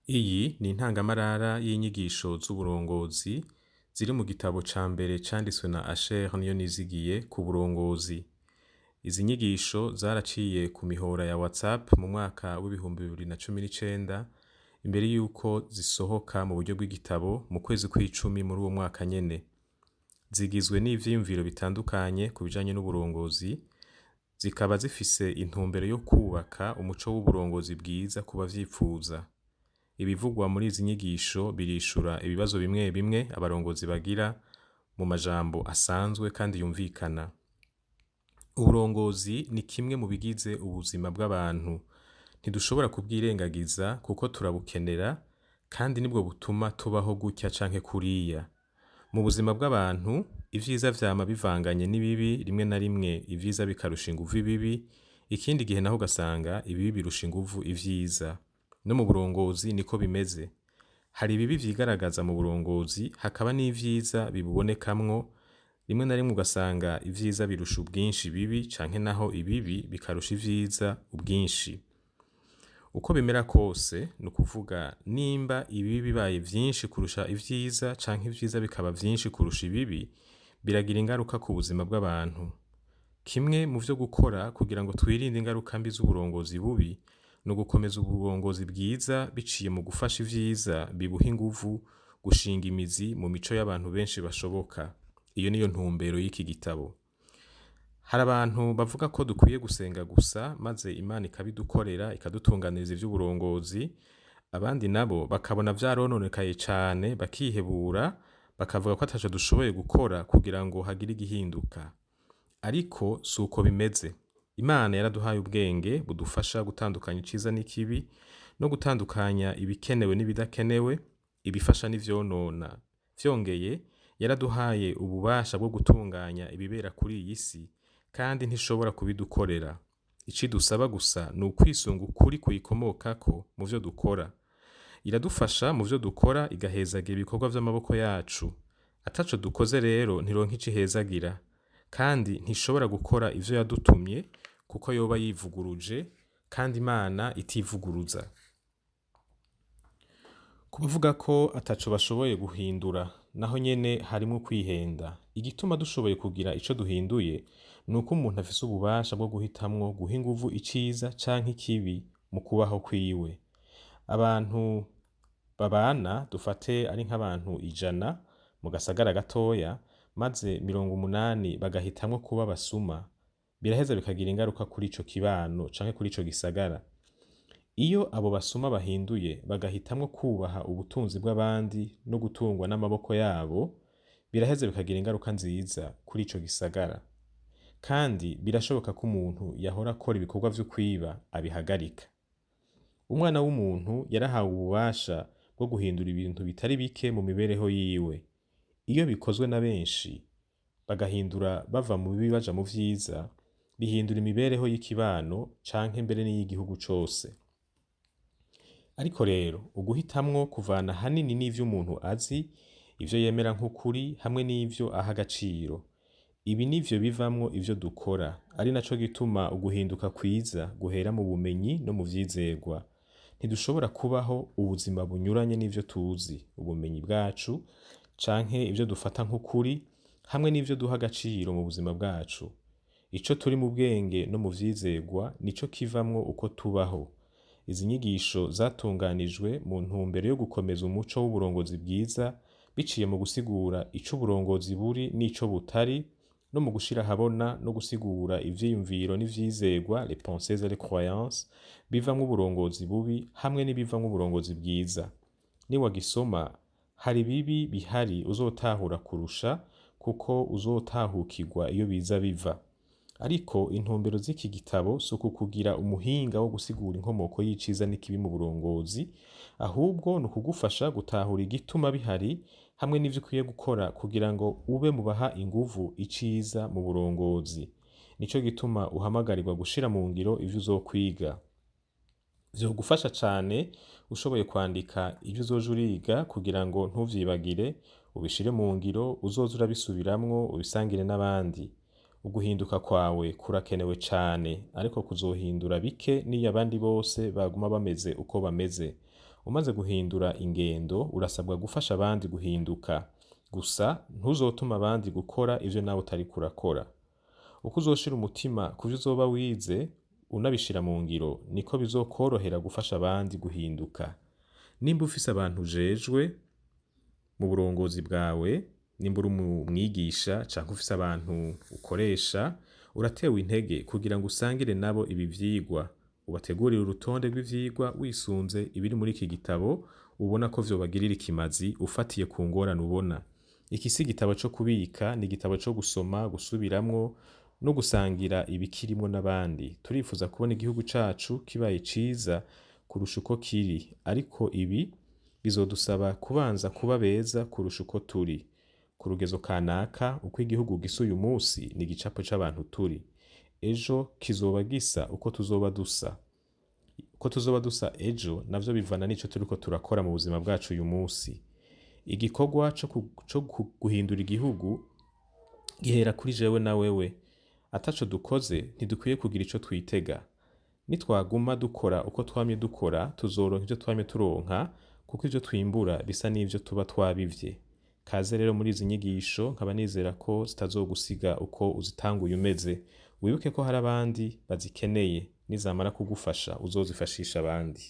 Iyi ni intangamarara y'inyigisho z'uburongozi ziri mu gitabo ca mbere canditswe na Asher Niyonizigiye ku burongozi. Izi nyigisho zaraciye ku mihora ya WhatsApp mu mwaka w'ibihumbi 2019 imbere yuko zisohoka mu buryo bw'igitabo mu kwezi kw'icumi muri uwo mwaka nyene. Zigizwe n'ivyiyumviro bitandukanye ku bijanye n'uburongozi, zikaba zifise intumbero yo kubaka umuco w'uburongozi bwiza ku bavyipfuza. Ibivugwa muri izi nyigisho birishura ibibazo bimwe bimwe abarongozi bagira mu majambo asanzwe kandi yumvikana. Uburongozi ni kimwe mu bigize ubuzima bw'abantu. Ntidushobora kubwirengagiza kuko turabukenera kandi nibwo butuma tubaho gutya canke kuriya. Mu buzima bw'abantu, ivyiza vyama bivanganye n'ibibi, rimwe na rimwe ivyiza bikarusha inguvu ibibi, ikindi gihe naho ugasanga ibibi birusha inguvu ivyiza. No mu burongozi niko bimeze. Hari ibibi vyigaragaza mu burongozi, hakaba n'ivyiza bibubonekamwo, rimwe na rimwe ugasanga ivyiza birusha ubwinshi bibi canke naho ibibi bikarusha ivyiza ubwinshi. Uko bimera kose, ni ukuvuga nimba ibibi bibaye vyinshi kurusha ivyiza canke ivyiza bikaba vyinshi kurusha ibibi, biragira ingaruka ku buzima bw'abantu. Kimwe mu vyo gukora kugira ngo twirinde ingaruka mbi z'uburongozi bubi, ni ugukomeza uburongozi bwiza biciye mu gufasha ivyiza bibuha inguvu gushinga imizi mu mico y'abantu benshi bashoboka. Iyo niyo ntumbero y'iki gitabo. Hari abantu bavuga ko dukwiye gusenga gusa maze Imana ikabidukorera ikadutunganiriza ivy'uburongozi, abandi nabo bakabona vyarononekaye cane bakihebura, bakavuga ko ataco dushoboye gukora kugira ngo hagire igihinduka. Ariko si uko bimeze. Imana yaraduhaye ubwenge budufasha gutandukanya iciza n'ikibi no gutandukanya ibikenewe n'ibidakenewe, ibifasha n'ivyonona. Vyongeye, yaraduhaye ububasha bwo gutunganya ibibera kuri iyi si kandi ntishobora kubidukorera. Icidusaba gusa ni ukwisunga ukuri kuyikomokako mu vyo dukora. Iradufasha mu vyo dukora igahezagira ibikorwa vy'amaboko yacu. Ataco dukoze rero ntironka ico ihezagira. Kandi ntishobora gukora ivyo yadutumye kuko yoba yivuguruje kandi Imana itivuguruza. Kubavuga ko ataco bashoboye guhindura naho nyene harimwo kwihenda. Igituma dushoboye kugira ico duhinduye ni uko umuntu afise ububasha bwo guhitamwo guha inguvu iciza canke ikibi mu kubaho kwiwe. Abantu babana dufate ari nk'abantu 100 mu gasagara gatoya, maze 80 bagahitamwo kuba abasuma, biraheza bikagira ingaruka kuri ico kibano canke kuri ico gisagara. Iyo abo basuma bahinduye bagahitamwo kubaha ubutunzi bw'abandi no gutungwa n'amaboko yabo, biraheza bikagira ingaruka nziza kuri ico gisagara. Kandi birashoboka ko umuntu yahora akora ibikorwa vyo kwiba abihagarika. Umwana w'umuntu yarahawe ububasha bwo guhindura ibintu bitari bike mu mibereho yiwe. Iyo bikozwe na benshi, bagahindura bava mu bibi baja mu vyiza, bihindura imibereho y'ikibano canke mbere n'iy'igihugu cose. Ariko rero, uguhitamwo kuvana hanini n'ivyo umuntu azi, ivyo yemera nk'ukuri hamwe n'ivyo aha agaciro. Ibi nivyo bivamwo ivyo dukora, ari naco gituma uguhinduka kwiza guhera mu bumenyi no mu vyizerwa. Ntidushobora kubaho ubuzima bunyuranye n'ivyo tuzi, ubumenyi bwacu, canke ivyo dufata nk'ukuri, hamwe n'ivyo duha agaciro mu buzima bwacu. Ico turi mu bwenge no mu vyizerwa nico kivamwo uko tubaho. Izi nyigisho zatunganijwe mu ntumbero yo gukomeza umuco w'uburongozi bwiza biciye mu gusigura ico uburongozi buri n'ico butari, no mu gushira habona no gusigura ivyiyumviro n'ivyizerwa, les pensées et les croyances, bivamwo uburongozi bubi hamwe n'ibivamwo uburongozi bwiza. Niwagisoma, hari bibi bihari uzotahura kurusha kuko uzotahukirwa iyo biza biva. Ariko intumbero z'iki gitabo si ukukugira umuhinga wo gusigura inkomoko y'iciza n'ikibi mu burongozi, ahubwo ni ukugufasha gutahura igituma bihari hamwe n'ivyo ukwiye gukora kugira ngo ube mu baha inguvu iciza mu burongozi. Nico gituma uhamagarirwa gushira mu ngiro ivyo uzokwiga. Vyogufasha cane ushoboye kwandika ivyo uzoja uriga kugira ngo ntuvyibagire, ubishire mu ngiro, uzoze urabisubiramwo, ubisangire n'abandi. Uguhinduka kwawe kurakenewe cane, ariko kuzohindura bike niyo abandi bose baguma bameze uko bameze. Umaze guhindura ingendo, urasabwa gufasha abandi guhinduka. Gusa ntuzotuma abandi gukora ivyo nawe utariko urakora. Uko uzoshira umutima kuvyo uzoba wize, unabishira mu ngiro, niko bizokworohera gufasha abandi guhinduka. Nimba ufise abantu ujejwe mu burongozi bwawe, nimba uri umwigisha canke ufise abantu ukoresha, uratewe intege kugira ngo usangire nabo ibi vyigwa. Ubategurire urutonde rw'ivyigwa wisunze ibiri muri iki gitabo, ubona ko vyobagirira ikimazi ufatiye ku ngorane ubona. Iki si igitabo co kubika, ni igitabo co gusoma, gusubiramwo no gusangira ibikirimwo n'abandi. Turifuza kubona igihugu cacu kibaye ciza kurusha uko kiri, ariko ibi bizodusaba kubanza kuba beza kurusha uko turi. Ku rugezo kanaka, uko igihugu gisa uyu musi ni igicapo c'abantu turi. Ejo kizoba gisa uko tuzoba dusa. Uko tuzoba dusa ejo navyo bivana n'ico turiko turakora mu buzima bwacu uyu musi. Igikorwa co guhindura igihugu gihera kuri jewe na wewe. Ataco dukoze ntidukwiye kugira ico twitega. Nitwaguma dukora uko twamye dukora, tuzoronka ivyo twamye turonka, kuko ivyo twimbura bisa n'ivyo tuba twabivye. Kaze rero muri izi nyigisho, nkaba nizera ko zitazogusiga uko uzitanguye umeze. Wibuke ko hari abandi bazikeneye, nizamara kugufasha uzozifashisha abandi.